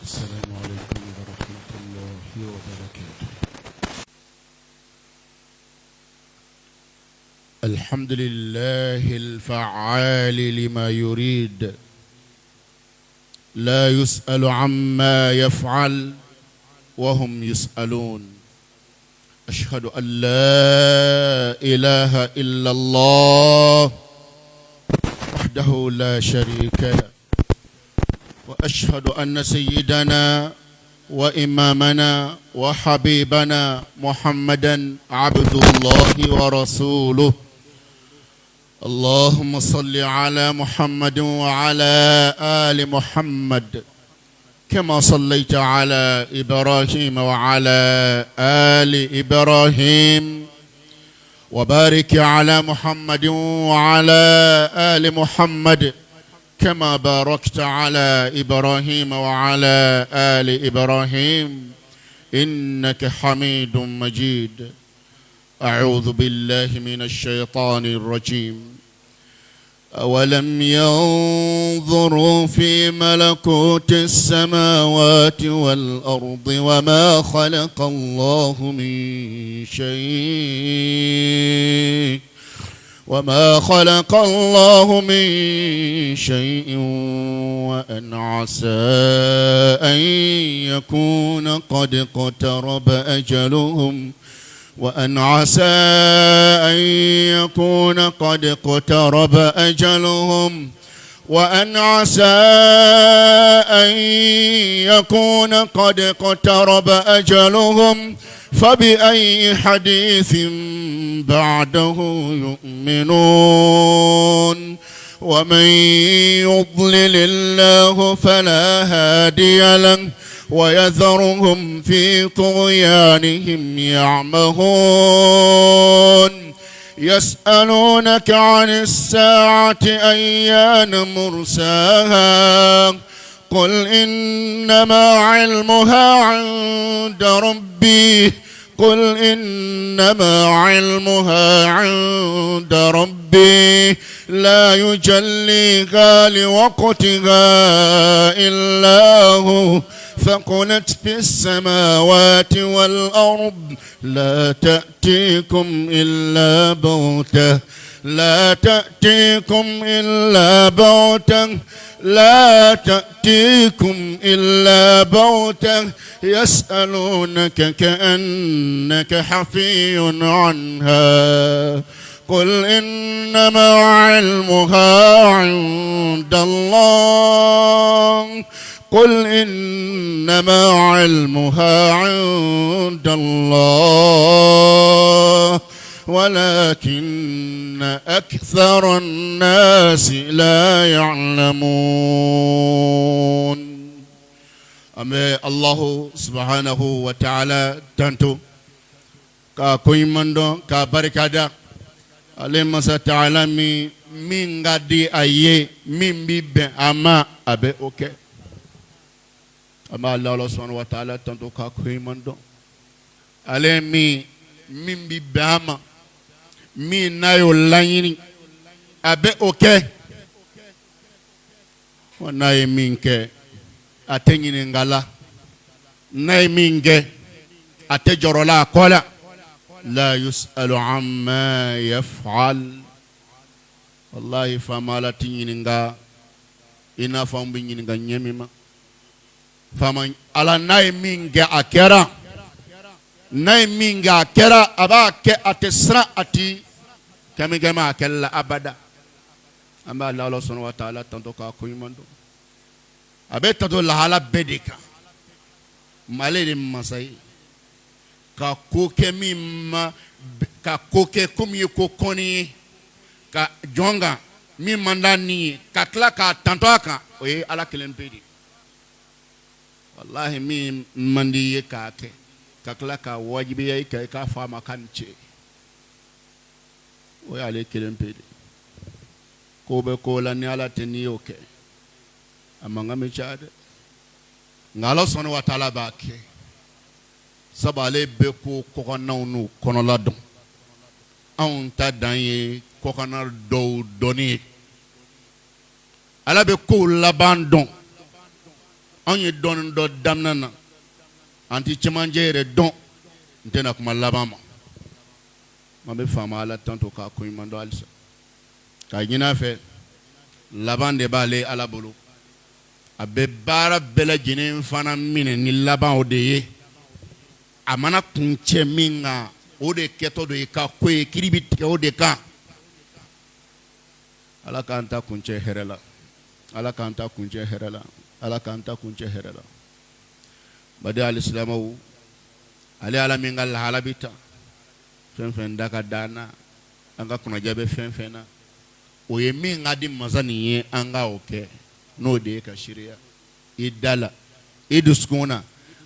السلام عليكم ورحمة الله وبركاته. الحمد لله الفعال لما يريد، لا يسأل عما يفعل وهم يسألون. أشهد أن لا إله إلا الله وحده لا شريك له، وأشهد أن سيدنا وإمامنا وحبيبنا محمدا عبد الله ورسوله. اللهم صل على محمد وعلى آل محمد كما صليت على إبراهيم وعلى آل إبراهيم، وبارك على محمد وعلى آل محمد كما باركت على إبراهيم وعلى آل إبراهيم إنك حميد مجيد. أعوذ بالله من الشيطان الرجيم. أولم ينظروا في ملكوت السماوات والأرض وما خلق الله من شيء وأن عسى أن يكون قد اقترب أجلهم فبأي حديث بعده يؤمنون. ومن يضلل الله فلا هادي له ويذرهم في طغيانهم يعمهون. يسألونك عن الساعة أيان مرساها قل إنما علمها عند ربي لا يجليها لوقتها إلا هو ثقلت في السماوات والأرض لا تأتيكم إلا بغتة يسألونك كأنك حفي عنها قل إنما علمها عند الله ولكن أكثر الناس لا يعلمون. أما الله سبحانه وتعالى تنتو كويمندو كبركادا عليما ستعالى من غادي أيه من بيب أما أبي أوكي. أما الله سبحانه وتعالى تنتو كويمندو عليما من بيب أما mi nayo lanyini abe oke wanaye minke atenyini ngala nay minge atejorola kola la yus'alu amma yaf'al. Wallahi famala tinyini nga ina fambi nyini nga nyemima fama ala nay minge akera nay minga akera aba ke atesra ati kami gama akella abada. Amba Allah subhanahu wa ta'ala tanto ka kuimando abeta do lahala bedeka malere masai ka koke mimma ka koke kumi ko koni ka jonga mi mandani ka kla ka tanto aka oye ala kelen pedi. Wallahi mi mandi ye ka ke ka kla ka wajibi ye ka fama kanche oye ale kelen pedi ko be ko la ni ala teni oke amanga me chade ngalo sono watala bake sabale be ko konaunu konoladon on ta danye kokanar do doni ala be ko labandon an ye dɔɔni dɔ daminɛ na an ti cɛmancɛ yɛrɛ dɔn n tɛna kuma laban ma man bɛ faama ala tanto k'a ko ɲuman dɔn halisa k'a ɲini a fɛ laban de b'ale ala bolo a bɛ baara bɛɛ lajɛlen fana minɛ ni laban o de ye a mana kuncɛ min kan o de kɛtɔ do i ka ko ye kiiri bi tigɛ o de kan ala k'an ta kuncɛ hɛrɛ la ala k'an ta kuncɛ hɛrɛ la ala k'an ta kuncɛ hɛrɛ la badi alisilamɛw ale ala min ka lahala bi ta fɛn fɛn da ka d'an na an ka kunnadiya bɛ fɛn fɛn na o ye min ka di masa nin ye an ka o kɛ n'o de ye ka seereya i da la i dusukun na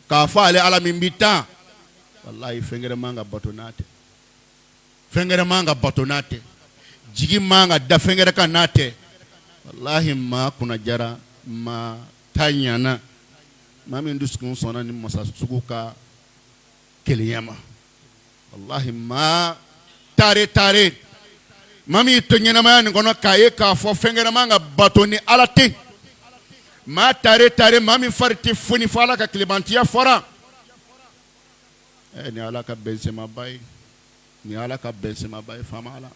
k'a fɔ ale ala min bi tan wallahi fɛn gɛrɛ man ka bato n'a tɛ fɛn gɛrɛ man ka bato n'a tɛ jigi man ka da fɛn gɛrɛ kan n'a tɛ wallahi maa kunnadiyara maa ta ɲana maa min dusukun sɔnna ni masa sugu ka kelenya ma wallahi maa taare maa min to ɲɛnamaya nin kɔnɔ k'a ye k'a fɔ fɛn gɛrɛ man ka bato ni ala tɛ maa taare maa min fari tɛ foni fɔ ala ka tilebantiya fɔra ni ala ka bɛnsemaba ye ni ala ka bɛnsemaba ye faama ala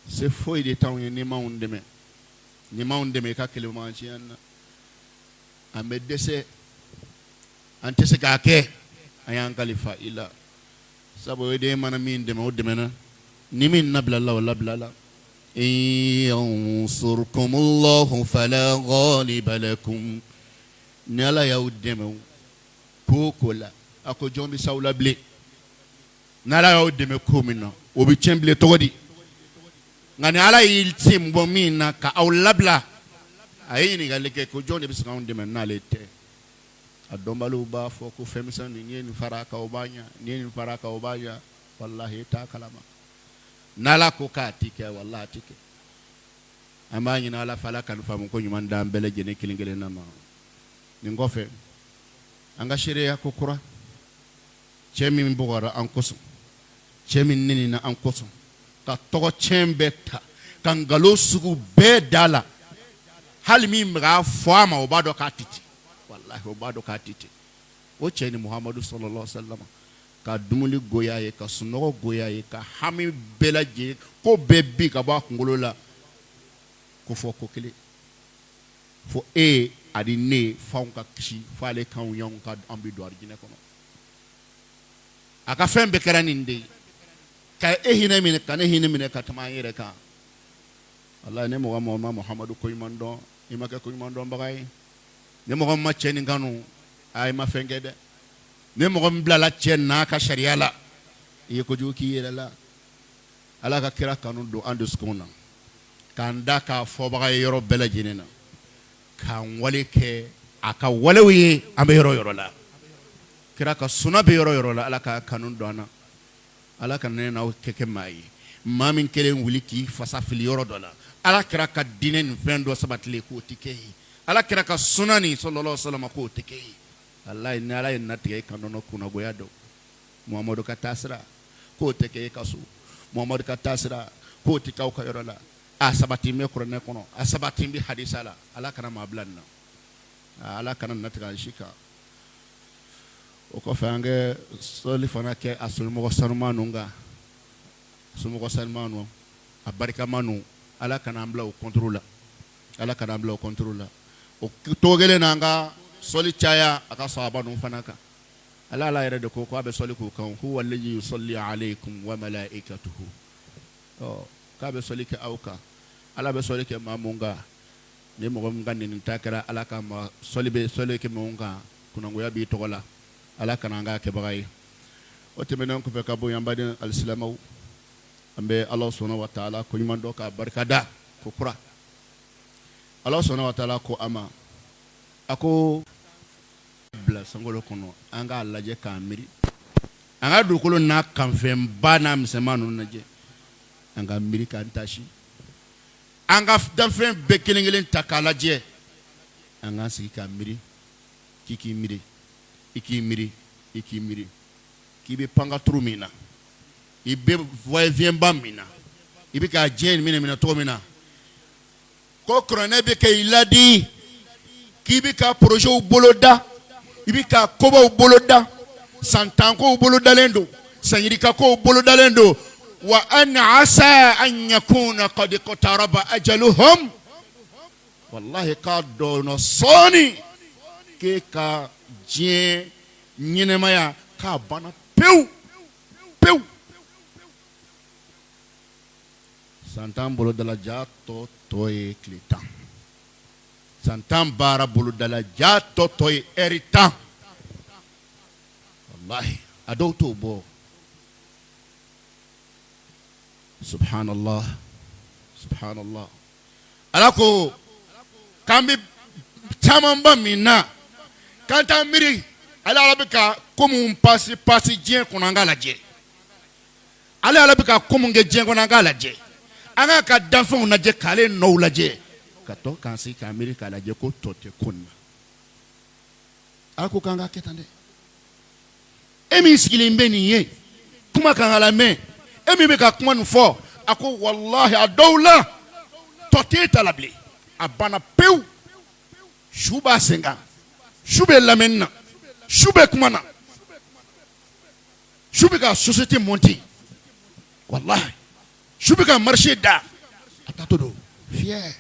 se foyi de t'anw ye ni m'anw dɛmɛ i ka tilebanciya na an bɛ dɛsɛ an tɛ se k'a kɛ an y'an kalifa i la sabu o de mana min dɛmɛ o dɛmɛna ni min nabilala o labilala in yansurkumullahu fala ghaliba lakum ni ala y'aw dɛmɛ ko ko la a ko jɔn bɛ s'aw la bilen n'ala y'aw dɛmɛ ko min na o bɛ tiɲɛ bilen cogo di nka ni ala y'i sen bɔ min na ka aw labila a ye ɲininkali kɛ ko jɔn de bɛ se k'anw dɛmɛ n'ale tɛ a dɔnbaliw b'a fɔ ko fɛnmisɛn nin ye nin fara kan o b'a ɲɛ nin ye nin fara kan o b'a ɲɛ walahi i t'a kalama n'ala ko k'a ti kɛ walahi a ti kɛ an b'a ɲini ala fɛ ala kanu faamu ko ɲuman d'an bɛɛ lajɛlen kelen kelenna ma nin kɔfɛ an ka seereya ko kura cɛ min bɔgɔra an kosɔn cɛ min nenina an kosɔn ka tɔgɔ tiɲɛ bɛɛ ta ka nkalon sugu bɛɛ da la hali min bɛ k'a fɔ a ma o b'a dɔn k'a ti ten wallahi o b'a dɔn k'a ti ten o cɛ ni muhamadu sallallahu alaihi wasallam ka dumuni goya ye ka sunɔgɔ goya ye ka hami bɛɛ lajɛlen ko bɛɛ bi ka bɔ a kunkolo la ko fɔ ko kelen fo ani ne f'anw ka kisi f'ale k'anw y'anw ka an bɛ don arijinɛ kɔnɔ a ka fɛn bɛɛ kɛra nin de ye ka hinɛ minɛ ka ne hinɛ minɛ ka tɛmɛ an yɛrɛ kan wallahi ne mɔgɔ ma muhamadu ko ɲuman dɔn i ma kɛ ko ɲuman dɔnbaga ye ne mɔgɔ ma cɛ nin kanu a ma fɛn kɛ dɛ ne mɔgɔ min bilala cɛ n'a ka sariya la i ye kojugu k'i yɛrɛ la ala ka kira kanu don an dusukun na k'an da k'a fɔbaga ye yɔrɔ bɛɛ lajɛlen na k'an wale kɛ a ka walew ye an bɛ yɔrɔ yɔrɔ la kira ka suna bɛ yɔrɔ yɔrɔ la ala ka kanu don an na ala ka ne n'aw kɛ maa ye maa min kelen wuli k'i fasa fili yɔrɔ dɔ la ala kira ka diinɛ nin fɛn dɔ sabatilen k'o tɛ kɛ ye ala kira ka suna nin sallallahu alaihi wasallam k'o tɛ kɛ ye wallahi ni ala ye natigɛ ka nɔnɔ kunnagoya dɔn muhamadu ka taasira k'o tɛ kɛ e ka so muhamadu ka taasira k'o tɛ k'aw ka yɔrɔ la a sabati bɛ kuranɛ kɔnɔ a sabati bɛ hadisa la ala kana maa bila nin na ala kana natigɛ an si kan o kɔfɛ an kɛ sɔli fana kɛ a somɔgɔ sanuman ninnu kan somɔgɔ sanuman ninnu a barikama ninnu ala kana an bila o contrôle la ala kana an bila o contrôle la o cogo kelen na an ka sɔli caya a ka sahaba ninnu fana kan ala yɛrɛ de ko k'a bɛ sɔli k'u kan huwa allazi yusalli alaykum wa malaikatuhu k'a bɛ sɔli kɛ aw kan ala bɛ sɔli kɛ maa mun kan ni mɔgɔ min ka nin ta kɛra ala ka sɔli bɛ sɔli kɛ maa mun kan kunangoya b'i tɔgɔ la ala kana an ka kɛbaga ye o tɛmɛnen kɔfɛ ka bɔ yan baden alisilamɛw an bɛ ala sɔnna wa taala ko ɲuman dɔ k'a barika da ko kura ala sɔnna wa taala ko a ma a ko bila sankolo kɔnɔ an k'a lajɛ k'an miiri an ka dugukolo n'a kanfɛnba n'a misɛnman ninnu lajɛ an ka miiri k'an tasi an ka danfɛn bɛɛ kelen kelen ta k'a lajɛ an k'an sigi k'an miiri k'i k'i miiri i k'i miiri i k'i miiri k'i bɛ panga turu min na i bɛ voyage-ba min na i bɛ ka diɲɛ minɛ cogo min na ko kuranɛ bɛ kɛ i ladi k'i bi ka projet boloda i bi ka kobaw boloda santanko bolodalen do sanyirikako bolodalen do wa an asa an yakuna qad qataraba ajaluhum wallahi ka dono soni ke ka diɲɛ ɲɛnɛmaya k'a banna pewu pewu santan bolodalaja tɔ ye tile 10 santan baara bolodalaja tɔ ye heure 10 wallahi a dɔw t'o bɔ subhanallah subhanallah ala ko k'an bɛ camanba min na k'an t'an miiri ala bɛ ka ko mun pasi diɲɛ kɔnɔ an k'a lajɛ ala bɛ ka ko mun kɛ diɲɛ kɔnɔ an k'a lajɛ an ka danfɛnw lajɛ k'ale nɔw lajɛ ka tɔ k'an sigi k'an miiri k'a lajɛ ko tɔ tɛ ko nin na ala ko k'an ka kɛ tan dɛ e min sigilen bɛ nin ye kuma kan ka lamɛn e min bɛ ka kuma nin fɔ a ko wallahi a dɔw la tɔ t'e ta la bilen a banna pewu su b'a sen kan su bɛ lamɛnni na su bɛ kuma na su bɛ ka société monter wallahi su bɛ ka marché da a taatɔ don fier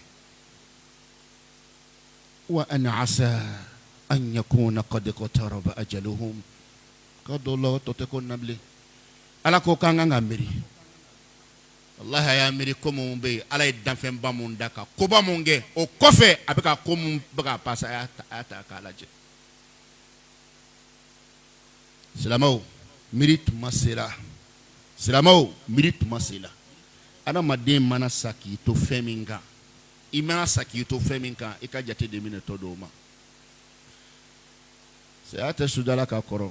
wa an asa an yakuna qad qataraba ajaluhum ka dɔw la tɔ tɛ ko nin na bilen ala ko k'an kan ka miiri wallahi a y'a miiri ko mun bɛ yen ala ye danfɛnba mun da ka koba mun kɛ o kɔfɛ a bɛ ka ko mun bɛ ka passe a y'a ta k'a lajɛ silamɛw miiri tuma sera silamɛw miiri tuma sera adamaden mana sa k'i to fɛn min kan i mana sa k'i to fɛn min kan i ka jate de minɛ tɔ dɔw ma saya tɛ sudala ka kɔrɔ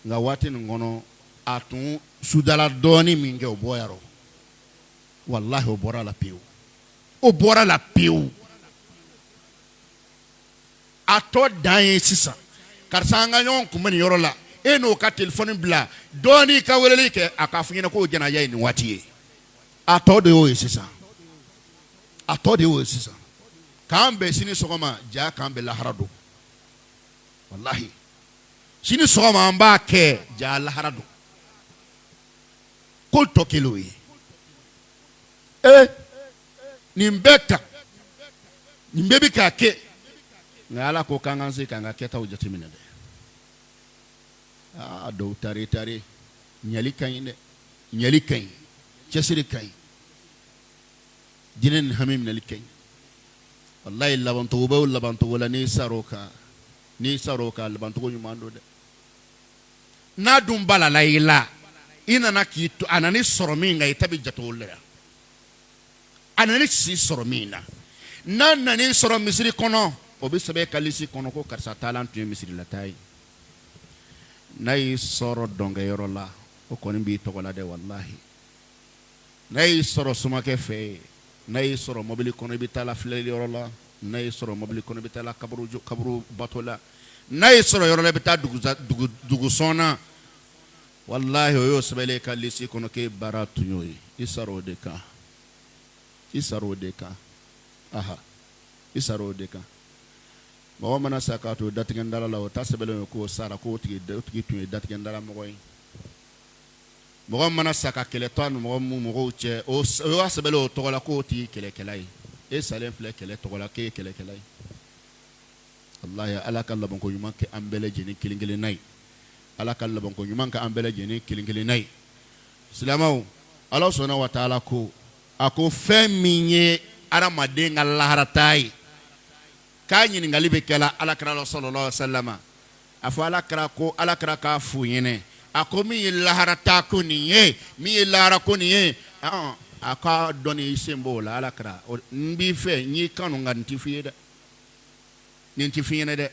nka waati nin kɔnɔ a tun sudala dɔɔnin min kɛ o bɔ yarɔ wallahi o bɔra la pewu o bɔra la pewu a tɔ dan ye sisan karisa an ka ɲɔgɔn kunbɛn nin yɔrɔ la e n'o ka telefɔni bila dɔɔnin ka weleli kɛ a k'a fɔ ɲɛna k'o jɛnaya ye nin waati ye a tɔ de y'o ye sisan a tɔ de y'o ye sisan k'an bɛn sini sɔgɔma ja k'an bɛn lahara don wallahi sini sɔgɔma an b'a kɛ ja lahara don ko tɔ kelen o ye nin bɛɛ kan nin bɛɛ bɛ k'a kɛ nka ala ko k'an k'an se k'an ka kɛtaw jateminɛ dɛ dɔw tare ɲali ka ɲi dɛ ɲali ka ɲi cɛsiri ka ɲi diinɛ ni hami minɛli ka ɲi wallahi labancogo bɛ o labancogo la n'i sar'o kan labancogo ɲuman don dɛ n'a dun balala i la i nana k'i to a nana sɔrɔ min kan i ta bɛ jate o la a nana si sɔrɔ min na n'a nana sɔrɔ misiri kɔnɔ o bɛ sɛbɛn ka lisi kɔnɔ ko karisa taalan tun ye misirilata ye n'a y'i sɔrɔ dɔnkɛyɔrɔ la o kɔni b'i tɔgɔ la dɛ wallahi n'a y'i sɔrɔ somakɛ fɛ yen n'a y'i sɔrɔ mobili kɔnɔ i bɛ taa la filɛliyɔrɔ la n'a y'i sɔrɔ mobili kɔnɔ i bɛ taa la kaburu bato la n'a y'i sɔrɔ yɔrɔ la i bɛ taa dugusɔn na wallahi o y'o sɛbɛnlen ka lisi kɔnɔ k'e baara tun y'o ye i sara o de kan aha i sara o de kan mɔgɔ mana sa k'a to datigɛndala la o ta sɛbɛnlen ye k'o sara k'o tigi tun ye datigɛndala mɔgɔ ye mɔgɔ mana sa ka kɛlɛtɔ ni mɔgɔw cɛ o y'a sɛbɛnlen o tɔgɔ la k'o tigi kɛlɛkɛla ye e salen filɛ kɛlɛ tɔgɔ la k'e ye kɛlɛkɛla ye wallahi ala ka labanko ɲuman kɛ an bɛɛ lajɛlen kelen-kelen na ye ala ka labanko ɲuman kɛ an bɛɛ lajɛlen kelen-kelen na ye silamɛw ala sɔnna wa taala ko a ko fɛn min ye adamaden ka laharata ye k'a ɲininkali bɛ kɛla alakira la sallallahu alaihi wasallam a fɔ alakira k'a f'u ɲɛna a ko min ye laharata ko nin ye min ye lahara ko nin ye a ka dɔnni i sen b'o la alakira n b'i fɛ n y'i kanu nka n t'i f'i ye dɛ nin t'i f'i ɲɛna dɛ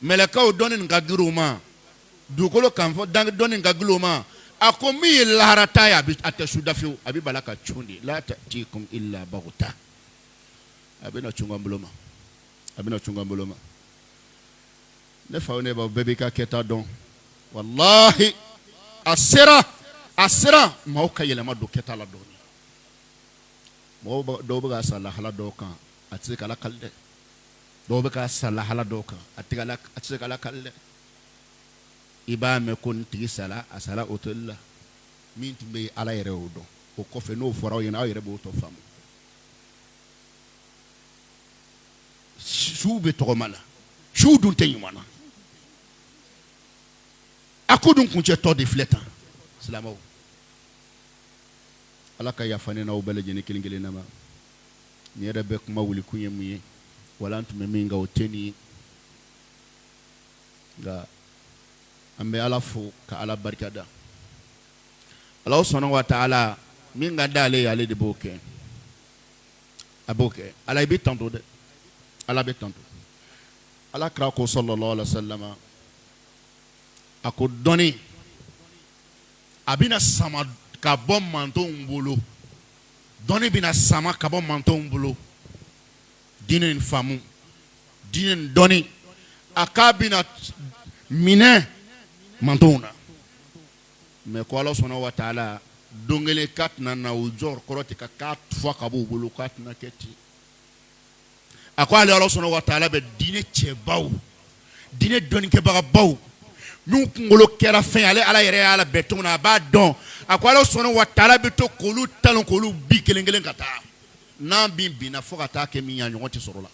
mɛlɛkaw dɔnni nin ka girin u ma dugukolo kan fɔ dɔnni nin ka girin u ma a ko min ye laharata ye a tɛ su da fiyewu a bɛ bala ka cun de la ta'tikum illa baghta a bɛ na cun kan bolo ma ne faw ne baw bɛɛ b'i ka kɛta dɔn wallahi a sera maaw ka yɛlɛma don kɛta la dɔɔnin mɔgɔw dɔw bɛ ka sa lahala dɔw kan a tɛ se k'ala kali dɛ dɔw bɛ ka sa lahala dɔw kan a tɛ se ka lakali dɛ i b'a mɛn ko nin tigi sala a sala hôtel la min tun bɛ yen ala yɛrɛ y'o dɔn o kɔfɛ n'o fɔra aw ɲɛna aw yɛrɛ b'o tɔ faamu suw bɛ tɔgɔma la suw dun tɛ ɲuman na a ko dun kuncɛ tɔ de filɛ tan silamɛw ala ka yafa ne n'aw bɛɛ lajɛlen kelen kelen na ma nin yɛrɛ bɛ kuma wuli kun ye mun ye wala an tun bɛ min kan o tɛ nin ye nka an bɛ ala fo ka ala barika da ala sɔnna wa taala min ka d'ale ye ale de b'o kɛ a b'o kɛ ala i bɛ tanto dɛ ala bɛ tanto ala kira ko sallallahu alaihi wasallam a ko dɔnni a bɛna sama ka bɔ mantonw bolo dɔnni bɛna sama ka bɔ mantonw bolo diinɛ in faamu diinɛ in dɔnni a k'a bɛna minɛ mantonw na mais ko ala sɔnna wa taala don kelen k'a tɛna na o jɔ kɔrɔ ten ka k'a fɔ ka b'o bolo k'a tɛna kɛ ten a ko ale ala sɔnna wa taala bɛ diinɛ cɛbaw diinɛ dɔnnikɛbagabaw n'u kunkolo kɛra fɛn ale ala yɛrɛ y'a la bɛɛ tɔgɔ na a b'a dɔn a ko ala sɔnna wa taala bɛ to k'olu talon k'olu bi kelen kelen ka taa n'an binna fo ka taa kɛ min ya ɲɔgɔn tɛ sɔrɔ la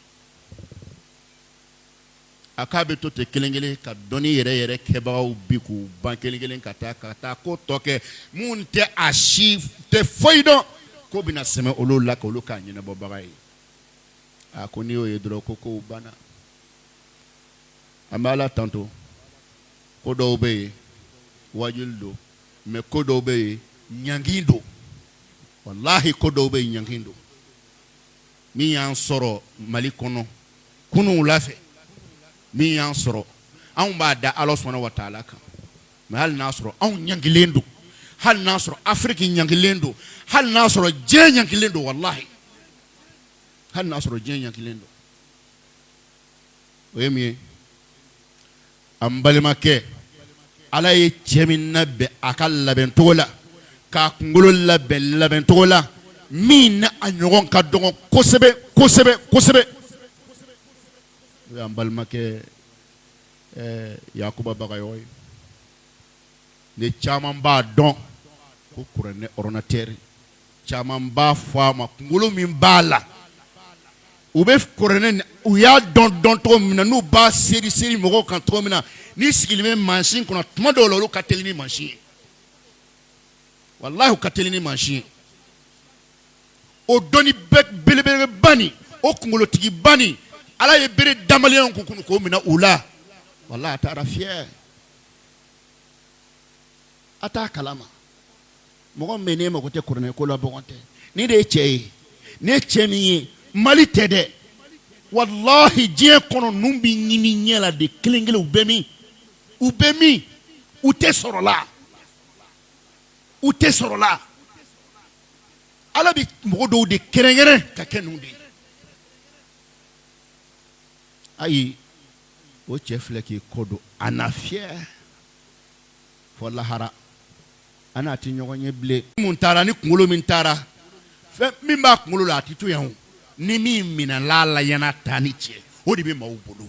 a k'a bɛ to ten kelen kelen ka dɔnni yɛrɛ yɛrɛ kɛbagaw bi k'u ban kelen kelen ka taa ko tɔ kɛ mun tɛ a si tɛ foyi dɔn ko bɛna sɛmɛ olu la k'olu k'a ɲɛnabɔbaga ye a ko n'i y'o ye dɔrɔn ko kow banna an bɛ ala tanto ko dɔw bɛ yen wajuli don mais ko dɔw bɛ yen ɲangin don walahi ko dɔw bɛ yen ɲangin don min y'an sɔrɔ mali kɔnɔ kunun wula fɛ min y'an sɔrɔ anw b'a da ala sɔnna wa taala kan mais hali n'a sɔrɔ anw ɲangilen don hali n'a sɔrɔ afiriki ɲangilen don hali n'a sɔrɔ diɲɛ ɲangilen don walahi hali n'a sɔrɔ diɲɛ ɲangilen don o ye min ye an balimakɛ ala ye cɛ min labɛn a ka labɛncogo la k'a kunkolo labɛn labɛncogo la min na a ɲɔgɔn ka dɔgɔ kosɛbɛ kosɛbɛ kosɛbɛ o y'an balimakɛ yakuba bagayɔgɔ ye ne caman b'a dɔn ko kuranɛ ordinateur caman b'a fɔ a ma kunkolo min b'a la u bɛ kuranɛ u y'a dɔn cogo min na n'u b'a seri mɔgɔw kan cogo min na n'i sigilen bɛ mansin kɔnɔ tuma dɔw la olu ka teli ni mansin ye walahi u ka teli ni mansin ye o dɔnni belebeleba nin o kunkolotigiba nin ala ye bere damaliyɛnw kun k'o minɛ u la walahi a taara fiyɛ a t'a kalama mɔgɔ min bɛ n'e mago tɛ kuranɛ ko la bɔgɔn tɛ ni de ye cɛ ye ne cɛ min ye mali tɛ dɛ walahi diɲɛ kɔnɔ ninnu bɛ ɲini ɲɛ la de kelen kelen u bɛ min u tɛ sɔrɔ la u tɛ sɔrɔ la ala bɛ mɔgɔ dɔw de kɛrɛnkɛrɛn ka kɛ ninnu de ye ayi o cɛ filɛ k'i kɔ don a na fiyɛ fɔ lahara a n'a tɛ ɲɔgɔn ye bilen mun taara ni kunkolo min taara fɛn min b'a kunkolo la a tɛ to yan o ni min minɛla la yana taa ni cɛ o de bɛ maaw bolo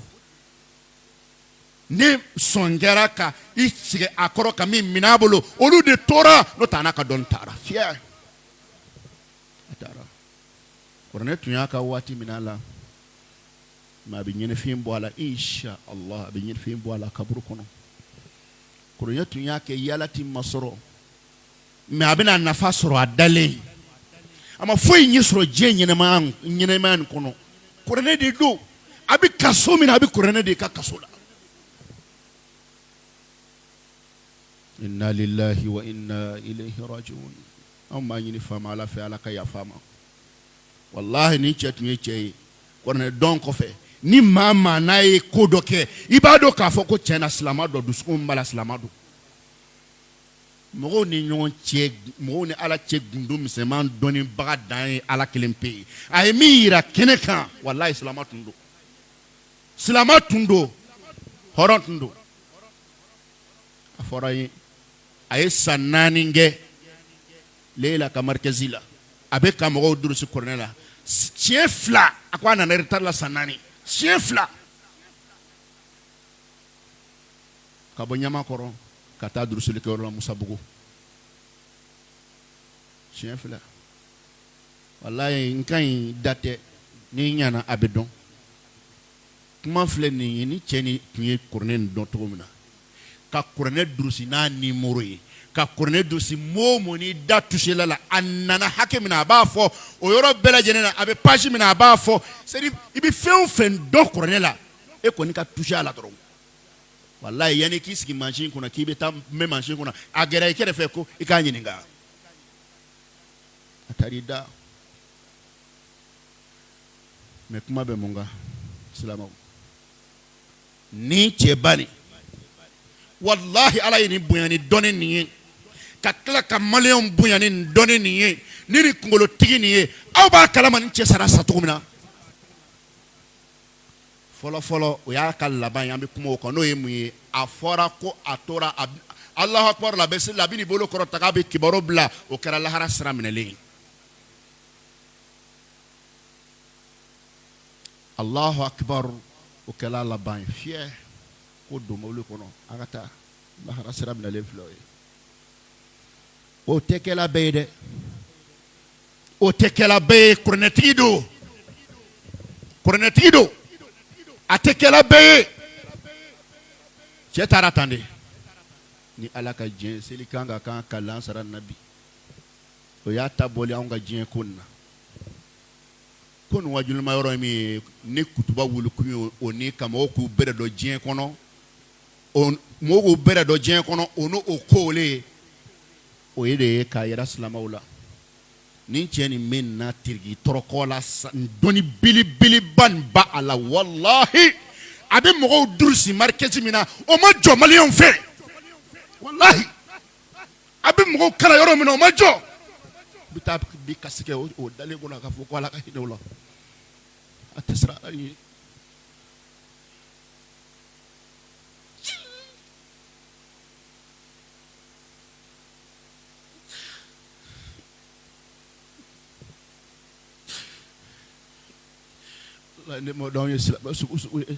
ne sɔn kɛra ka i sigi a kɔrɔ ka min minɛ a bolo olu de tora n'o tɛ a n'a ka dɔnni taara fiyɛ a taara kuranɛ tun y'a ka waati minɛ a la mais a bɛ ɲɛnɛfin bɔ a la insha Allah a bɛ ɲɛnɛfin bɔ a la kaburu kɔnɔ kuranɛ tun y'a kɛ yala ti ma sɔrɔ mais a bɛna nafa sɔrɔ a dalen a ma foyi ɲɛ sɔrɔ diɲɛ ɲɛnɛmaya nin kɔnɔ kuranɛ de don a bɛ kaso min na a bɛ kuranɛ de ka kaso la inna lillahi wa inna ilayhi rajiun an b'a ɲini faama ala fɛ ala ka yafa ma wallahi ni cɛ tun ye cɛ ye kuranɛ dɔn kɔfɛ ni maa n'a ye ko dɔ kɛ i b'a dɔn k'a fɔ ko tiɲɛna silamɛ dɔ dusukun b'a la silamɛ don mɔgɔw ni ɲɔgɔn cɛ mɔgɔw ni ala cɛ gundo misɛnman dɔnnibaga dan ye ala kelen pe ye a ye min yira kɛnɛ kan wallahi silamɛ tun don hɔrɔn tun don a fɔra ye a ye san 4 kɛ Leila ka markɛzi la a bɛ ka mɔgɔw durusi kuranɛ la tiɲɛ 2 a ko a nana retard la san 4 siɲɛ fila ka bɔ ɲamakɔrɔ ka taa durusilikɛyɔrɔ la Musabugu siɲɛ fila walayi n ka ɲi da tɛ ni ɲana a bɛ dɔn kuma filɛ nin ye ni cɛ ni tun ye kuranɛ nin dɔn cogo min na ka kuranɛ durusi n'a nimoro ye ka kuranɛ durusi moo mo ni da tusela la a nana hakɛ min na a b'a fɔ o yɔrɔ bɛɛ lajɛlen na a bɛ page min na a b'a fɔ c'est à dire i bɛ fɛn o fɛn dɔn kuranɛ la e kɔni ka toucher a la dɔrɔn walayi yanni k'i sigi mansin kunna k'i bɛ taa mɛn mansin kunna a gɛrɛ i kɛrɛfɛ ko i k'a ɲininka a taar'i da mais kuma bɛ mun kan silamɛw ni cɛ ba nin wallahi ala ye nin bonya ni dɔnni nin ye ka tila ka maliyɛnw bonya ni dɔnni nin ye ni nin kunkolotigi nin ye aw b'a kalama ni cɛ sara sa cogo min na fɔlɔ fɔlɔ o y'a ka laban ye an bɛ kuma o kan n'o ye mun ye a fɔra ko a tora Allahu akbar la bɛ se la a bɛ n'i bolo kɔrɔ ta k'a bɛ kibaru bila o kɛra lahara sira minɛlen ye Allahu akbar o kɛra laban ye fiyɛ ko don mobili kɔnɔ an ka taa lahara sira minɛlen filɛ o ye o tɛ kɛla bɛɛ ye dɛ o tɛ kɛla bɛɛ ye kuranɛtigi don kuranɛtigi don a tɛ kɛla bɛɛ ye cɛ taara tan de ni ala ka diɲɛ seli kan ka kan ka lansara nabi o y'a ta bɔli anw ka diɲɛ ko nin na ko nin wajulima yɔrɔ min ye ni kutuba wuli kun ye o ni ka mɔgɔw k'u bɛrɛ dɔ diɲɛ kɔnɔ mɔgɔw k'u bɛrɛ dɔ diɲɛ kɔnɔ o n'o ko le o ye de ye k'a yira silamɛw la ni cɛ nin bɛ na tiriki tɔrɔkɔ la dɔnni belebeleba nin ba a la walahi a bɛ mɔgɔw durusi marikɛti min na o ma jɔ maliyɛnw fɛ walahi a bɛ mɔgɔw kala yɔrɔ min na o ma jɔ bɛ taa bi kasi kɛ o dalen kɔnɔ k'a fɔ ko ala ka hinɛ o la a tɛ siran ala ɲɛ ne mɔ dɔn ye silamɛ sugu sugu ye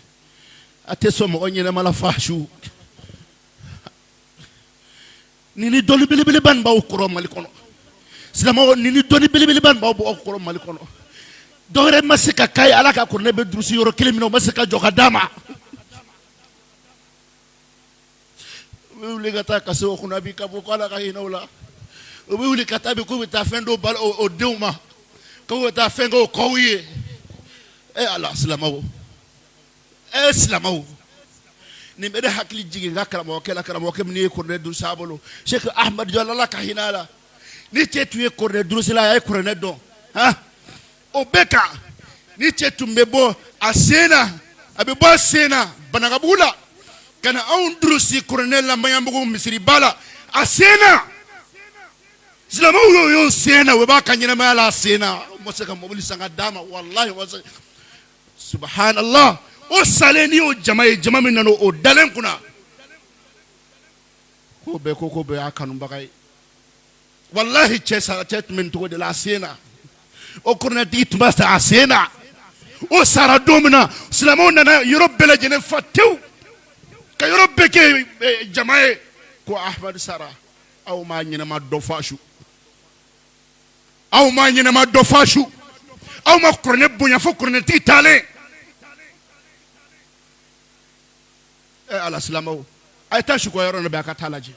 a tɛ sɔn mɔgɔ ɲɛnɛma la fa su ni dɔnni belebeleba nin b'aw kɔrɔ Mali kɔnɔ silamɛw ni dɔnni belebeleba nin b'aw kɔrɔ Mali kɔnɔ dɔwɛrɛ ma se ka k'a ye ala ka kuranɛ bɛ durusi yɔrɔ kelen min na o ma se ka jɔ ka d'a ma u bɛ wuli ka taa kasi o kunna bi ka bɔ ko ala ka hinɛ o la u bɛ wuli ka taa bi k'u bɛ taa fɛn dɔw bali o denw ma k'u bɛ taa fɛn kɛ o kɔw ye ala silamɛw silamɛw nin bɛ ne hakili jigin n ka karamɔgɔkɛ la karamɔgɔkɛ min ye kuranɛ durusi a bolo Sheikh Ahmad Jalo ala ka hinɛ a la ni cɛ tun ye kuranɛ durusi la a ye kuranɛ dɔn o bɛɛ kan ni cɛ tun bɛ bɔ a sen na a bɛ bɔ a sen na Banakabugu la ka na anw durusi kuranɛ la Maɲanbugu misiriba la a sen na silamɛw y'o sen na o b'a ka ɲɛnamaya la a sen na o ma se ka mobili san ka d'a ma walahi o ma se subhanallah o salen ni o jama ye jama min nana o dalen kunna ko bɛɛ y'a kanubaga ye walahi cɛ tun bɛ nin cogo de la a sen na o kuranɛtigi tun b'a a sen na o sara don min na silamɛw nana yɔrɔ bɛɛ lajɛlen fa tewu ka yɔrɔ bɛɛ kɛ jama ye ko Ahmadu sara aw m'a ɲɛnama dɔ fɔ a su aw m'a ɲɛnama dɔ fɔ a su aw ma kuranɛ bonya fo kuranɛtigi taalen ala silamɛw a ye taa suko yɔrɔ na bi a ka taa lajɛ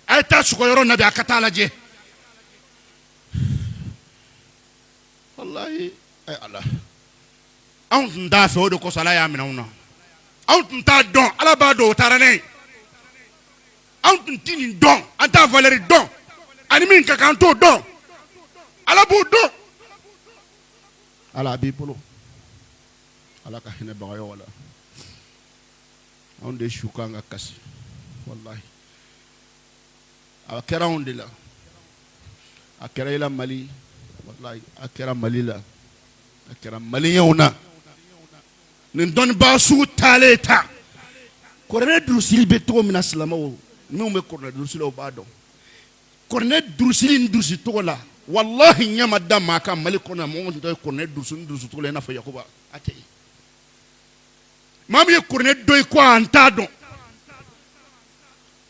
a ye taa suko yɔrɔ na bi a ka taa lajɛ wallahi ala anw tun t'a fɛ o de kosɔn ala y'a minɛ anw na anw tun t'a dɔn ala b'a dɔn o taara ne ye anw tun tɛ nin dɔn an t'a valeur dɔn ani min ka kan an t'o dɔn ala b'o dɔn ala b'i bolo ala ka hinɛbaga ye wala anw de su kan ka kasi wallahi a kɛra anw de la a kɛra i la Mali wallahi a kɛra Mali la a kɛra maliyɛnw na nin dɔnnibaa sugu taalen ta kuranɛ durusili bɛ cogo min na silamɛw minnu bɛ kuranɛ durusi la o b'a dɔn kuranɛ durusili ni durusi cogo la wallahi ɲɛ ma da maa kan Mali kɔnɔ mɔgɔ tun tɛ kuranɛ durusi ni durusi cogo la i n'a fɔ Yakuba a tɛ yen maa min ye kuranɛ dɔ ye ko an t'a dɔn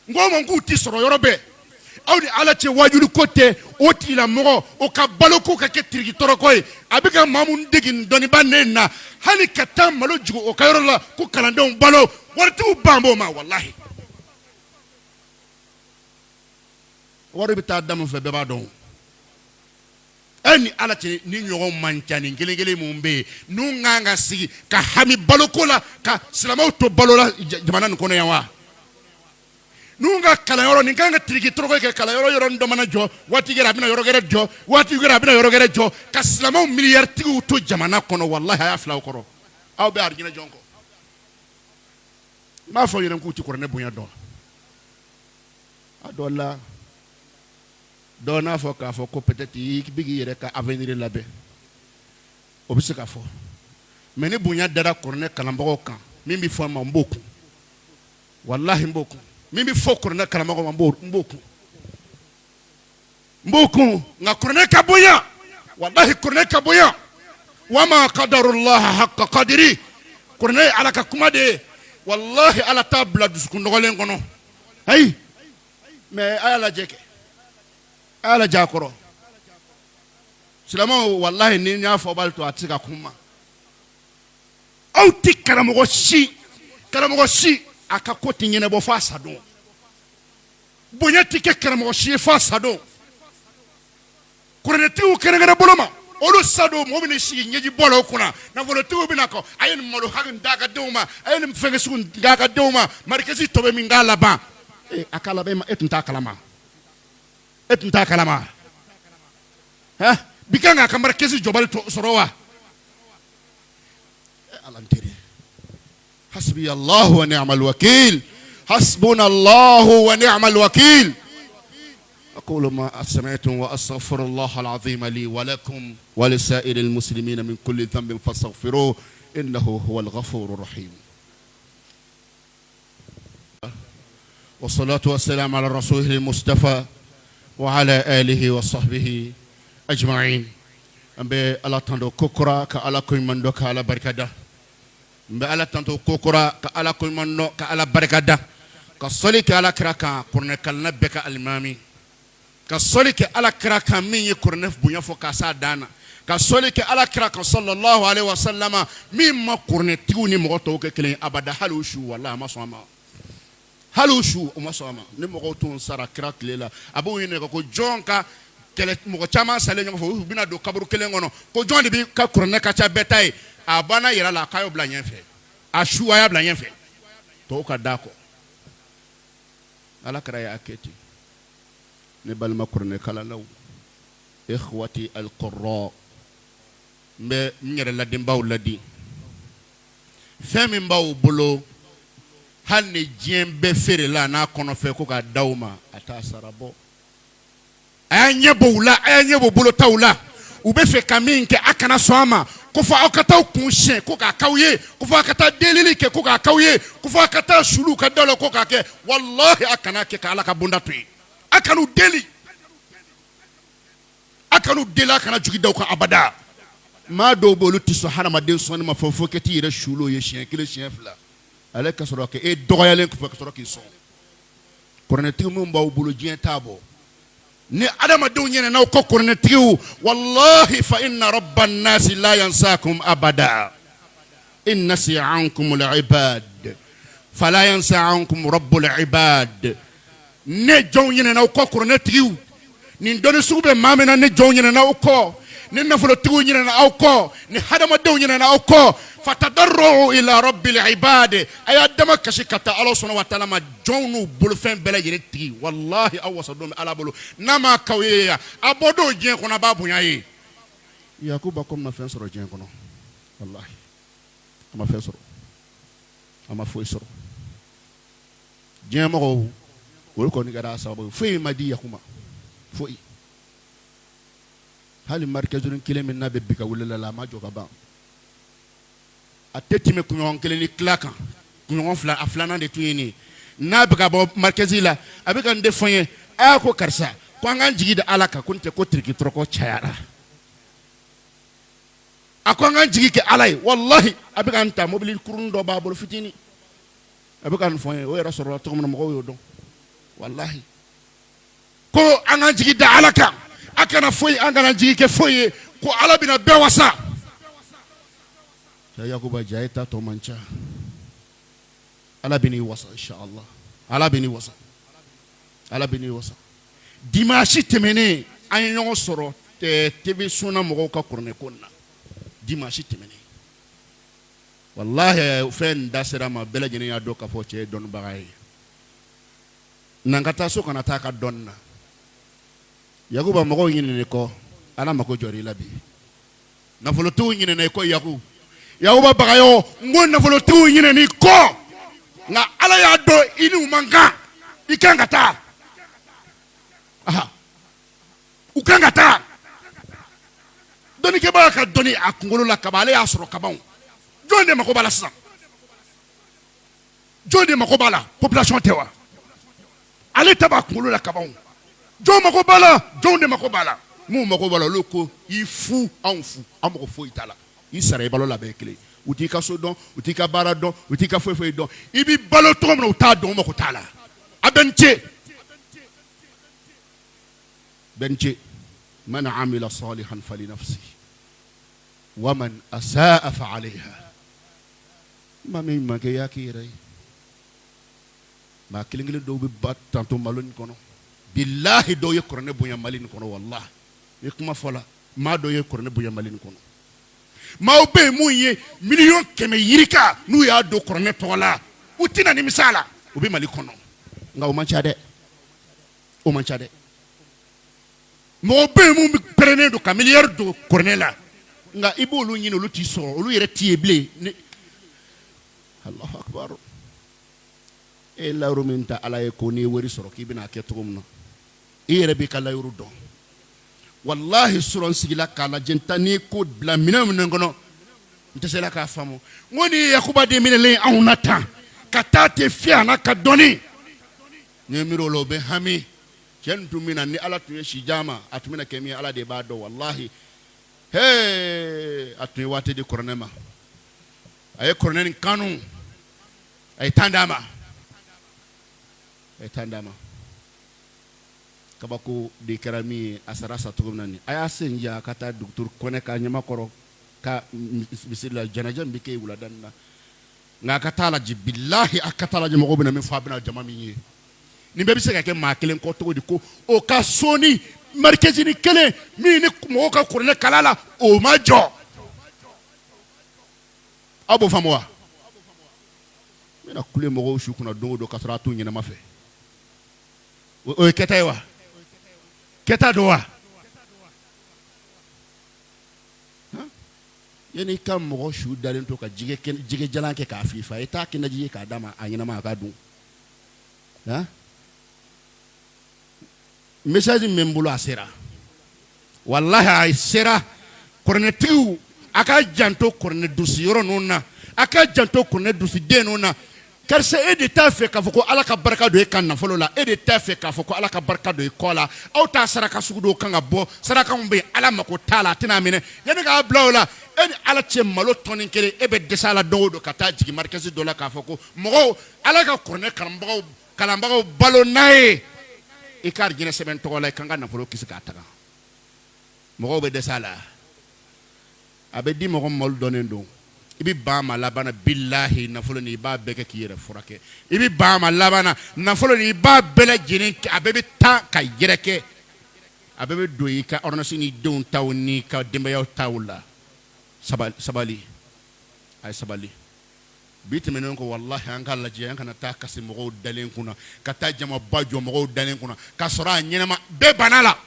n ko ma k'u ti sɔrɔ yɔrɔ bɛɛ aw ni ala cɛ wajulu ko tɛ o tigilamɔgɔ o ka balo ko ka kɛ tirikitɔrɔkɔ ye a bɛ ka maa minnu degi dɔnniba ne na hali ka taa malo jugu o ka yɔrɔ la ko kalandenw balo waritigiw ban b'o ma walahi wari bɛ taa da min fɛ bɛɛ b'a dɔn e ni ala cɛ ni ɲɔgɔn man ca ni kelen kelen mun bɛ yen n'u kan ka sigi ka hami baloko la ka silamɛw to balo la jamana nin kɔnɔ yan wa n'u ka kalanyɔrɔ nin kan ka tirikitɔrɔkɔ kɛ kalanyɔrɔ yɔrɔ dɔ mana jɔ waati kɛra a bɛna yɔrɔ wɛrɛ jɔ waati kɛra a bɛna yɔrɔ wɛrɛ jɔ ka silamɛw miliyaritigiw to jamana kɔnɔ walahi a y'a fila aw kɔrɔ aw bɛ arijinɛ jɔn kɔ n b'a fɔ yɛrɛ k'u ti kuranɛ bonya dɔn a dɔ la dɔw n'a fɔ k'a fɔ ko peut-être i bɛ k'i yɛrɛ ka avenir labɛn o bɛ se ka fɔ mais ni bonya dara kuranɛ kalanbagaw kan min bɛ fɔ n ma n b'o kun walahi n b'o kun min bɛ fɔ kuranɛ kalanbagaw ma n b'o kun nka kuranɛ ka bonya walahi kuranɛ ka bonya wa ma qadarullaha haqqa qadri kuranɛ ye ala ka kuma de ye walahi ala t'a bila dusukun nɔgɔlen kɔnɔ ayi mais a y'a lajɛ kɛ a y'a lajɛ a kɔrɔ silamɛw walahi ni n y'a fɔ b'ale to a tɛ se ka kun ma aw tɛ karamɔgɔ si a ka ko tɛ ɲɛnabɔ f'a sa don bonya tɛ kɛ karamɔgɔ si ye f'a sa don kuranɛtigiw kɛrɛnkɛrɛn bolo ma olu sa don mɔgɔ bɛ sigi ɲɛji bɔ la o kunna nafolotigiw bɛ na kɔ a ye nin malo hakɛ d'a ka denw ma a ye nin fɛnkɛ sugu d'a ka denw ma marikɛsi tɔ bɛ min k'a laban a k'a laban e tun t'a kalama bi kan k'a ka marikɛsi jɔbali sɔrɔ wa ala n teri حسبي الله ونعم الوكيل حسبنا الله ونعم الوكيل أقول ما سمعتم وأستغفر الله العظيم لي ولكم ولسائر المسلمين من كل ذنب فاستغفروه إنه هو الغفور الرحيم والصلاة والسلام على رسوله المصطفى وعلى آله وصحبه أجمعين أمبي الله تندو كوكرا كألا كوي مندو كألا بركة mbe ala tanto kokora ka ala ko manno ka ala barakada ka soli ka ala kraka kurne kalna beka almami ka soli ka ala kraka min yi kurne bunya fo ka sa dana ka soli ka ala kraka sallallahu alaihi wasallama min ma kurne tigu ni mo to ke kelen abada halushu wallahi ma soma halushu o ma soma ni mo to sara kraka lela abu yine ko jonka kele mo chama sale nyama fo bina do kaburu kelen ngono ko jondi bi ka kurne ka cha betay a bana yira la kayo bla ɲɛfɛ a su a y'a bla ɲɛfɛ tɔw ka da kɔ ala kɛra y'a kɛ ten ne balima kuranɛ kalanlaw ikhwati alqurra n bɛ n yɛrɛ ladenbaw ladi fɛn min b'aw bolo hali ni diɲɛ bɛɛ feere la n'a kɔnɔfɛ ko k'a d'aw ma a t'a sara bɔ a y'a ɲɛ bɔ u la a y'a ɲɛ bɔ bolotaw la u bɛ fɛ ka min kɛ a kana sɔn a ma ko fɔ aw ka taa kun siɲɛ ko k'a k'aw ye ko fɔ a ka taa delili kɛ ko k'a k'aw ye ko fɔ a ka taa sulu ka da la ko k'a kɛ walahi a kana kɛ ka ala ka bonda to yen a kan'u deli a kana jigi da u kan abada maa dɔw bɛ olu tɛ sɔn hadamaden sɔnni ma fɔ kɛ t'i yɛrɛ sulu ye siɲɛ kelen siɲɛ fila ale ka sɔrɔ kɛ e dɔgɔyalen kɔfɛ ka sɔrɔ k'i sɔn kuranɛtigi min b'aw bolo diɲɛ t'a bɔ ni adamadenw ɲinɛnaw kɔ kuranɛtigiw wallahi fa inna rabban nasi la yansakum abada in nasiya ankum al-ibad fala yansa ankum rabbul ibad ne jɔnw ɲinɛnaw kɔ kuranɛtigiw nin dɔnni sugu bɛ maa min na ne jɔnw ɲinɛnaw kɔ ni nafolotigiw ɲinɛna aw kɔ ni hadamadenw ɲinɛna aw kɔ fatadarru ila rabbil ibad a y'a dama kasi ka taa ala sɔnna wa taala ma jɔnw n'u bolofɛn bɛɛ lajɛlen tigi wallahi aw wasadon bɛ ala bolo n'a ma k'aw ye yan a bɔ don diɲɛ kɔnɔ a b'a bonya ye yakuba ko ma fɛn sɔrɔ diɲɛ kɔnɔ wallahi a ma fɛn sɔrɔ a ma foyi sɔrɔ diɲɛ mɔgɔw olu kɔni kɛra a sababu foyi ma di yakuma foyi hali marikɛzurun kelen min n'a bɛ bi ka welela la a ma jɔ ka ban a tɛ tɛmɛ kunɲɔgɔn kelen ni tila kan kunɲɔgɔn fila a filanan de tun ye nin n'a bɛ ka bɔ marikɛzi la a bɛ ka n de fɔ n ye a ko karisa ko an k'an jigi da ala kan ko n tɛ ko tirikitɔrɔkɔ cayara a ko an ka jigi kɛ ala ye wallahi a bɛ ka n ta mobili kurun dɔ b'a bolo fitinin a bɛ ka nin fɔ n ye o yɛrɛ sɔrɔla cogo min na mɔgɔw y'o dɔn wallahi ko an ka jigi da ala kan a kana foyi an kana jigi kɛ foyi ye ko ala bɛna bɛɛ wasa Yakuba ja e ta tɔ man ca ala bɛ n'i wasa inshallah ala bɛ n'i wasa ala bɛ n'i wasa dimanche tɛmɛnen an ye ɲɔgɔn sɔrɔ TV sunna mɔgɔw ka kuranɛ ko na dimanche tɛmɛnen wallahi fɛn da sera ma bɛɛ lajɛlen y'a dɔn k'a fɔ cɛ ye dɔnnibaga ye n'an ka taa so kana taa ka dɔnni na Yakuba mɔgɔw ɲinɛnen kɔ ala mako jɔra i la bi nafolotigiw ɲinɛnen kɔ Yakuba bagayo n ko nafolotigiw ɲinɛnen kɔ nka ala y'a dɔn i ni u man kan i kan ka taa u kan ka taa dɔnnikɛbaa ka dɔnni a kunkolo la kaban ale y'a sɔrɔ kaban jɔn de mako b'a la sisan jɔn de mako b'a la population tɛ wa ale ta b'a kunkolo la kaban jɔn mako b'a la jɔn de mako b'a la mun mako b'a la olu ko i fu anw fu an mako foyi t'a la i sara i balo la bɛɛ ye kelen u t'i ka so dɔn u t'i ka baara dɔn u t'i ka foyi foyi dɔn i b'i balo cogo min na u t'a dɔn u mako t'a la a bɛ n ce بنجي من عمل صالحا فلنفسه ومن أساء فعليها ما من ما كيا كيري ما كلينغلي دو ببات تانتو مالون كونو بالله دو يكرن بويا مالين كونو والله يكما فلا ما دو يكرن بويا مالين كونو ما وبي مويه مليون كم يريكا نو يا دو كرن تولا وتينا نمسالا وبي مالي كونو nga o manchade mo be mu prene do kamilier do cornela nga ibolu nyino lu ti so lu yere tie ble Allahu akbar e la ruminta ala e ko ni wori soro ki bina ke tugum no e yere bi kala yuru do wallahi suron sigila kala jentani ko bla minam ngono ntesela ka famo ngoni Yakuba de minele aunata katate fiana ka doni nyemiro lo be hami kentu mina ni ala tuye shijama atumina kemi ala de bado wallahi hey atuye wate de koronema ay koronen kanu ay tandama kabako de karami asarasa tugumnani aya senja kata doktor kone ka nyama koro ka bisila janajan bike wuladanna nga katala jibillahi akatala jamo bina min fabina jamami ni bɛ se ka kɛ maa kelen kɔ cogo di ko o ka soni marikɛzi ni kelen min ni mɔgɔw ka kuranɛ kala la o ma jɔ aw b'o faamu wa n bɛna kule mɔgɔw su kunna don o don ka sɔrɔ a t'u ɲɛnama fɛ o ye kɛta ye wa kɛta don wa yanni i ka mɔgɔ su dalen to ka jɛgɛ jalan kɛ k'a fifa i t'a kɛnɛji ye k'a d'a ma a ɲɛnama a ka dun message min bolo a sera wallahi a sera kornetiw aka janto korne dusi yoro nuna aka janto korne dusi den nuna karse e de ta fe ka fɔ ko ala ka baraka do e kan nafolo la e de ta fe ka fɔ ko ala ka baraka do e kola aw ta saraka sugudo kan ga bɔ saraka mun be ala mako tala tina mine yani ka bla wala e ni ala cɛ malo tonin kele e be desala do ka ta jigi markezi do la ka fɔ ko mɔgɔw ala ka korne kalanbagaw balo naye ikar jina seben togola kanga nafolo kisi ka taga mɔgɔw be desala abe di mɔgɔ mol donen do ibi ba ma labana billahi nafolo ni ba beke ki yere furake ibi ba ma labana nafolo ni ba bele jinin abe be ta ka yereke abe be do yi ka ordonnance ni don taw ni ka demba yaw tawla sabali ay sabali bitmenon ko wallahi an kala je an kana ta kasi mɔgɔw dalen kuna ka ta jama bajo mɔgɔw dalen kuna ka sɔrɔ a ɲɛnama bɛɛ banala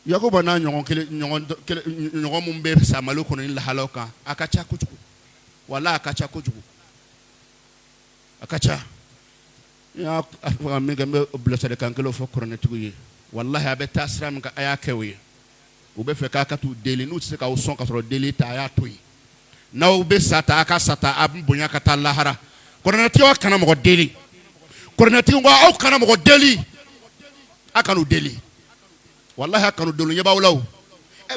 Yakuba na ɲɔgɔn mun bɛ samalo kɔnɔ ni lahalaw kan a ka ca kojugu wallahi a ka ca kojugu a ka ca ya afa min kan bɛ bilasira kan kelen fɔ kɔrɔnɛtigiw ye wallahi a bɛ taa sira min kan a y'a kɛ o ye u bɛ fɛ k'a ka t'u deli n'u tɛ se k'aw sɔn ka sɔrɔ deli ta a y'a to yen n'aw bɛ sata a ka sata a bɛ bonya ka taa lahara kɔrɔnɛtigiw kana mɔgɔ deli kɔrɔnɛtigiw ko aw kana mɔgɔ deli a kana u deli wallahi a kana u deli ɲɛ b'aw la o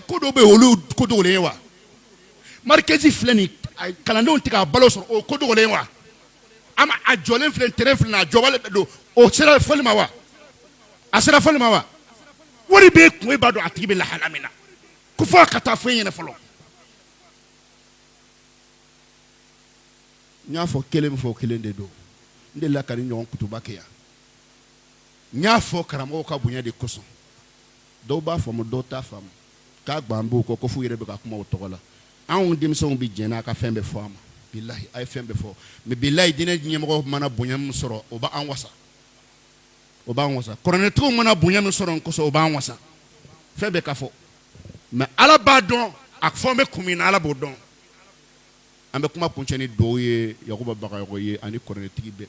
ko dɔ bɛ olu ko dogolen ye wa markezi filɛ nin kalandenw tɛ ka balo sɔrɔ o ko dogolen ye wa a jɔlen filɛ terrain filɛ nin a jɔbalen bɛ don o sera fɔli ma wa a sera fɔli ma wa wari bɛ kun e b'a dɔn a tigi bɛ lahala min na ko fɔ a ka taa fɔ e ɲɛna fɔlɔ n y'a fɔ kelen min fɔ kelen de don n delila ka ni ɲɔgɔn kutuba kɛ yan n y'a fɔ karamɔgɔw ka bonya de kosɔn dɔw b'a faamu dɔw t'a faamu k'a gan b'u kɔ ko f'u yɛrɛ bɛ ka kuma o tɔgɔ la anw denmisɛnw bɛ jɛn n'a ka fɛn bɛɛ fɔ a ma bilahi a ye fɛn bɛɛ fɔ mais bilahi diinɛ ɲɛmɔgɔ mana bonya min sɔrɔ o b'an wasa o b'an wasa kuranɛtigiw mana bonya min sɔrɔ kosɔn o b'an wasa fɛn bɛɛ ka fɔ mais ala b'a dɔn a fɔ n bɛ kun min na ala b'o dɔn an bɛ kuma kuncɛ ni dɔw ye yakuba bagayogo ye ani kuranɛtigi bɛɛ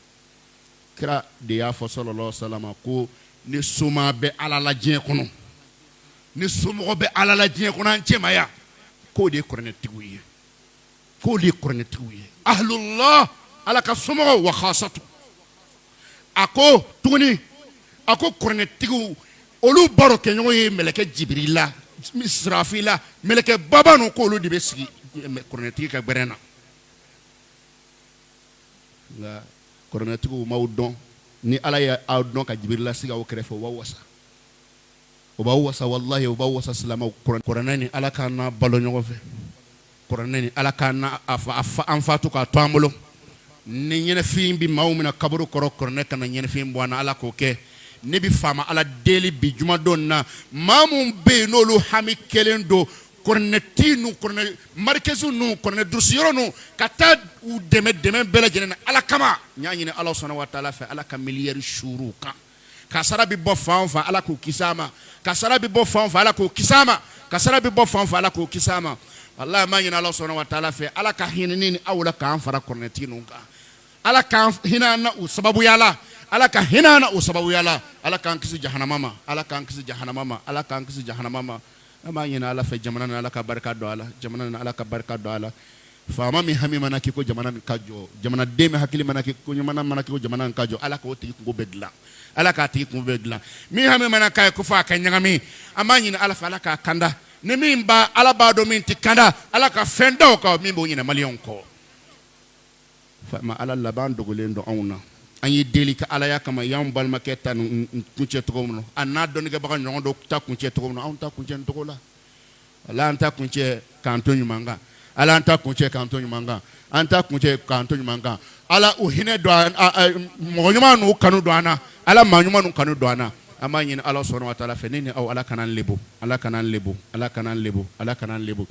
kira de y'a fɔ sallallahu alaihi wasallam ko ni soma bɛ ala la diɲɛ kɔnɔ ni somɔgɔ bɛ ala la diɲɛ kɔnɔ an cɛmaya k'o de ye kuranɛtigiw ye k'o de ye kuranɛtigiw ye ahlullah ala ka somɔgɔw wa khasatu a ko tuguni a ko kuranɛtigiw olu baro kɛɲɔgɔn ye mɛlɛkɛ jibirila israfila mɛlɛkɛ baba ninnu k'olu de bɛ sigi kuranɛtigi ka gbɛrɛn na nka kuranɛtigiw m'aw dɔn ni ala y'aw dɔn ka jibirila sigi aw kɛrɛfɛ o b'aw wasa wallahi o b'aw wasa silamɛw kuranɛ ni ala k'an na balo ɲɔgɔn fɛ kuranɛ ni ala k'an na an fatu k'a to an bolo ni ɲɛnɛfin bɛ maaw minɛ kaburu kɔrɔ kuranɛ kana ɲɛnɛfin bɔ an na ala k'o kɛ ne bɛ faama ala deli bi jumadon na maa mun bɛ yen n'olu hami kelen don kuranɛti nu kuranɛ marikɛsiw nu kuranɛ durusiyɔrɔ nu ka taa u dɛmɛ bɛɛ lajɛlen na ala kama n y'a ɲini ala sɔnna wa taala fɛ ala ka miliyɛri suuru u kan ka sara bɛ bɔ fan o fan ala k'o kisi a ma ka sara bɛ bɔ fan o fan ala k'o kisi a ma ka sara bɛ bɔ fan o fan ala k'o kisi a ma walahi n b'a ɲini ala sɔnna wa taala fɛ ala ka hinɛ ni aw la k'an fara kuranɛtigi ninnu kan ala k'an hinɛ an na o sababuya la ala ka hinɛ an na o sababuya la ala k'an kisi jahanama ma ala k'an kisi jahanama ma ala k'an kisi jahanama ma an b'a ɲini ala fɛ jamana ni ala ka barika don a la jamana ni ala ka barika don a la faama min hami mana k'i ko jamana nin ka jɔ jamanaden min hakili mana k'i ko jamana mana k'i ko jamana nin ka jɔ ala k'o tigi kungo bɛɛ dilan ala k'a tigi kungo bɛɛ dilan min hami mana k'a ye ko fɔ a ka ɲagami an b'a ɲini ala fɛ ala k'a kanda ni min b'a ala b'a dɔn min tɛ kanda ala ka fɛn da o kan min b'o ɲinɛ maliyɛnw kɔ faama ala laban dogolen don anw na an ye deli ka alaya kama y'an balimakɛ ta nin kuncɛ cogo min na a n'a dɔnnikɛbaga ɲɔgɔn dɔw ta kuncɛ cogo min na anw ta kuncɛ nin cogo la ala an ta kuncɛ k'an to ɲuman kan ala an ta kuncɛ k'an to ɲuman kan an ta kuncɛ k'an to ɲuman kan ala o hinɛ don mɔgɔ ɲuman n'u kanu don an na ala maa ɲuman n'u kanu don an na an b'a ɲini ala sɔnna wa taala fɛ ne ni aw ala kana an lebu ala kana an lebu ala kana an lebu ala kana an lebu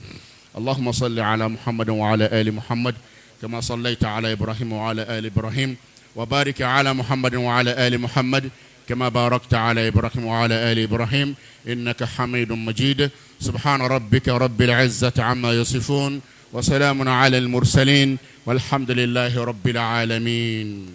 اللهم صل على محمد وعلى آل محمد كما صليت على إبراهيم وعلى آل إبراهيم وبارك على محمد وعلى آل محمد كما باركت على إبراهيم وعلى آل إبراهيم إنك حميد مجيد سبحان ربك رب العزة عما يصفون وسلام على المرسلين والحمد لله رب العالمين